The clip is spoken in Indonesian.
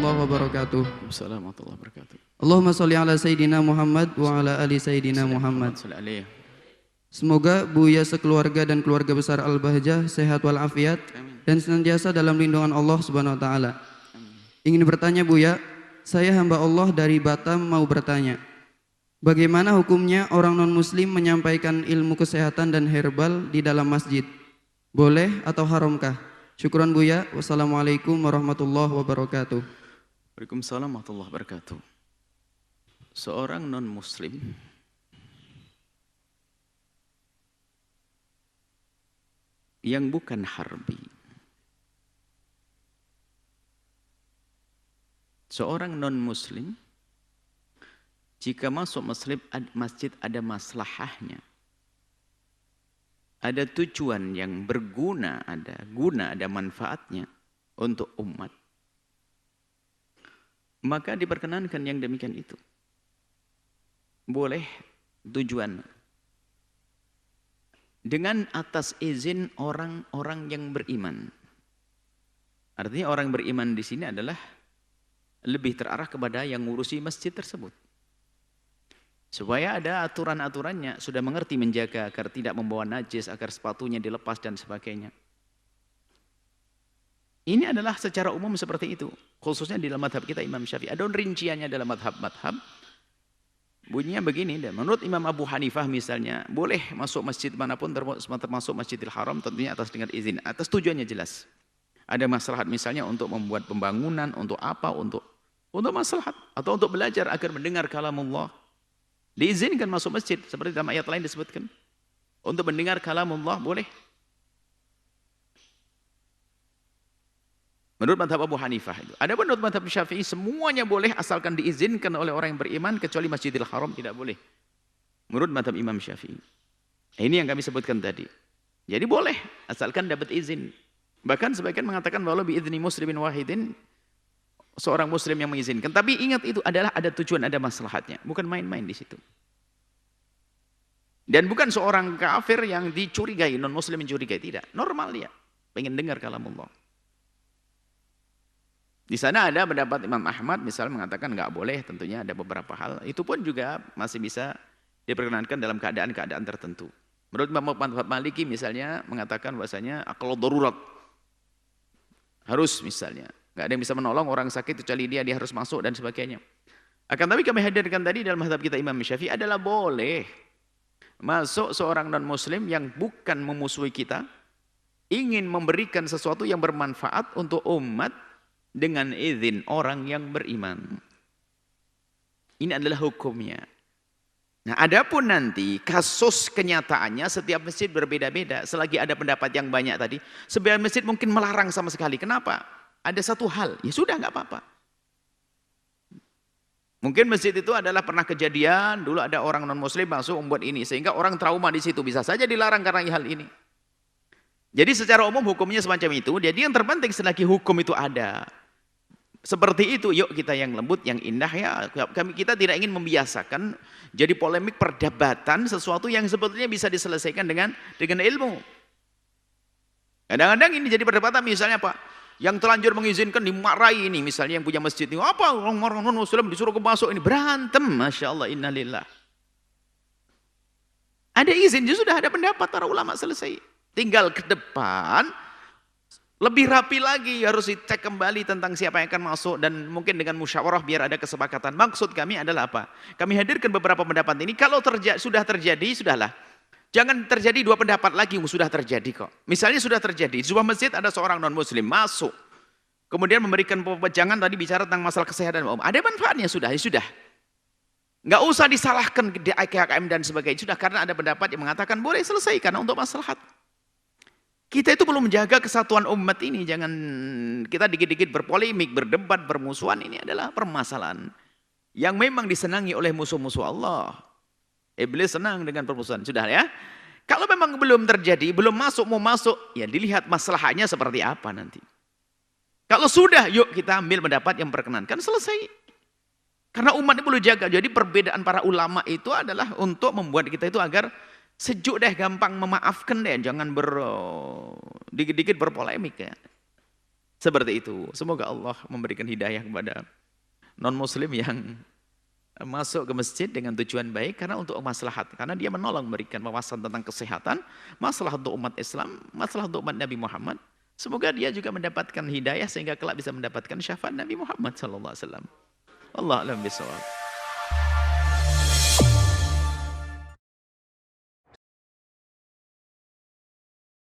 warahmatullahi wabarakatuh. Waalaikumsalam warahmatullahi wabarakatuh. Allahumma sholli ala Sayyidina Muhammad wa ala ali Sayyidina Muhammad. Semoga Buya sekeluarga dan keluarga besar Al-Bahjah sehat walafiat dan senantiasa dalam lindungan Allah Subhanahu wa taala. Ingin bertanya Buya, saya hamba Allah dari Batam mau bertanya. Bagaimana hukumnya orang non-muslim menyampaikan ilmu kesehatan dan herbal di dalam masjid? Boleh atau haramkah? Syukran Buya. Wassalamualaikum warahmatullahi wabarakatuh. Waalaikumsalam warahmatullahi wabarakatuh. Seorang non-muslim yang bukan harbi, seorang non-muslim jika masuk masjid ada maslahahnya, ada tujuan yang berguna, ada manfaatnya untuk umat, maka diperkenankan yang demikian itu. Boleh tujuan dengan atas izin orang-orang yang beriman. Artinya orang beriman di sini adalah lebih terarah kepada yang ngurusi masjid tersebut. Supaya ada aturan-aturannya, sudah mengerti menjaga agar tidak membawa najis, agar sepatunya dilepas dan sebagainya. Ini adalah secara umum seperti itu, khususnya di dalam madhab kita Imam Syafi'i. Ada rinciannya dalam madhab-madhab. Bunyinya begini, dan menurut Imam Abu Hanifah misalnya, boleh masuk masjid manapun termasuk Masjidil Haram, tentunya atas dengan izin, atas tujuannya jelas. Ada maslahat misalnya untuk membuat pembangunan, untuk apa, untuk maslahat, atau untuk belajar agar mendengar kalamullah. Diizinkan masuk masjid, seperti dalam ayat lain disebutkan. Untuk mendengar kalamullah boleh. Menurut madhab Abu Hanifah itu. Ada menurut madhab Syafi'i semuanya boleh asalkan diizinkan oleh orang yang beriman, kecuali Masjidil Haram tidak boleh. Menurut madhab Imam Syafi'i. Ini yang kami sebutkan tadi. Jadi boleh asalkan dapat izin. Bahkan sebagian mengatakan walau biizni muslimin wahidin, seorang muslim yang mengizinkan. Tapi ingat itu adalah ada tujuan, ada maslahatnya. Bukan main-main di situ. Dan bukan seorang kafir yang dicurigai, non-muslim mencurigai. Tidak. Normal dia. Pengen dengar kalamullah. Di sana ada pendapat Imam Ahmad misalnya mengatakan nggak boleh, tentunya ada beberapa hal. Itu pun juga masih bisa diperkenankan dalam keadaan-keadaan tertentu. Menurut Imam Maliki misalnya mengatakan bahasanya akal darurat. Harus misalnya. Nggak ada yang bisa menolong orang sakit kecuali dia harus masuk dan sebagainya. Akan tapi kami hadirkan tadi dalam mazhab kita Imam Syafi'i adalah boleh masuk seorang non-muslim yang bukan memusuhi kita, ingin memberikan sesuatu yang bermanfaat untuk umat dengan izin orang yang beriman. Ini adalah hukumnya. Nah, adapun nanti kasus kenyataannya setiap masjid berbeda-beda. Selagi ada pendapat yang banyak tadi, sebagian masjid mungkin melarang sama sekali. Kenapa? Ada satu hal, ya sudah nggak apa-apa. Mungkin masjid itu adalah pernah kejadian, dulu ada orang non-muslim masuk membuat ini, sehingga orang trauma di situ, bisa saja dilarang karena hal ini. Jadi secara umum hukumnya semacam itu. Jadi yang terpenting selagi hukum itu ada, seperti itu, yuk kita yang lembut, yang indah ya. Kita tidak ingin membiasakan jadi polemik perdebatan sesuatu yang sebetulnya bisa diselesaikan dengan ilmu. Kadang-kadang ini jadi perdebatan misalnya Pak, yang telanjur mengizinkan dimarahi ini, misalnya yang punya masjid ini, apa orang non-muslim disuruh masuk ini, berantem, Masya Allah, innalillah. Ada izin, sudah ada pendapat para ulama, selesai. Tinggal ke depan, lebih rapi lagi, harus dicek kembali tentang siapa yang akan masuk, dan mungkin dengan musyawarah biar ada kesepakatan. Maksud kami adalah apa? Kami hadirkan beberapa pendapat ini, kalau sudah terjadi, sudahlah. Jangan terjadi dua pendapat lagi, sudah terjadi kok. Misalnya sudah terjadi, di sebuah masjid ada seorang non-muslim masuk, kemudian memberikan pejangan tadi bicara tentang masalah kesehatan. Ada manfaatnya, sudah, ya sudah. Nggak usah disalahkan di KKM dan sebagainya, sudah, karena ada pendapat yang mengatakan boleh selesai, karena untuk maslahat. Kita itu perlu menjaga kesatuan umat ini, jangan kita dikit-dikit berpolemik, berdebat, bermusuhan. Ini adalah permasalahan yang memang disenangi oleh musuh-musuh Allah. Iblis senang dengan permusuhan, sudah ya. Kalau memang belum terjadi, belum masuk, mau masuk, ya dilihat masalahnya seperti apa nanti. Kalau sudah, yuk kita ambil pendapat yang berkenankan, selesai. Karena umat ini perlu jaga. Jadi perbedaan para ulama itu adalah untuk membuat kita itu agar sejuk deh, gampang memaafkan deh, jangan dikit-dikit berpolemik ya. Seperti itu. Semoga Allah memberikan hidayah kepada non-muslim yang masuk ke masjid dengan tujuan baik karena untuk maslahat. Karena dia menolong memberikan wawasan tentang kesehatan, masalah untuk umat Islam, masalah untuk umat Nabi Muhammad. Semoga dia juga mendapatkan hidayah sehingga kelak bisa mendapatkan syafaat Nabi Muhammad SAW. Allah a'lam bishawab.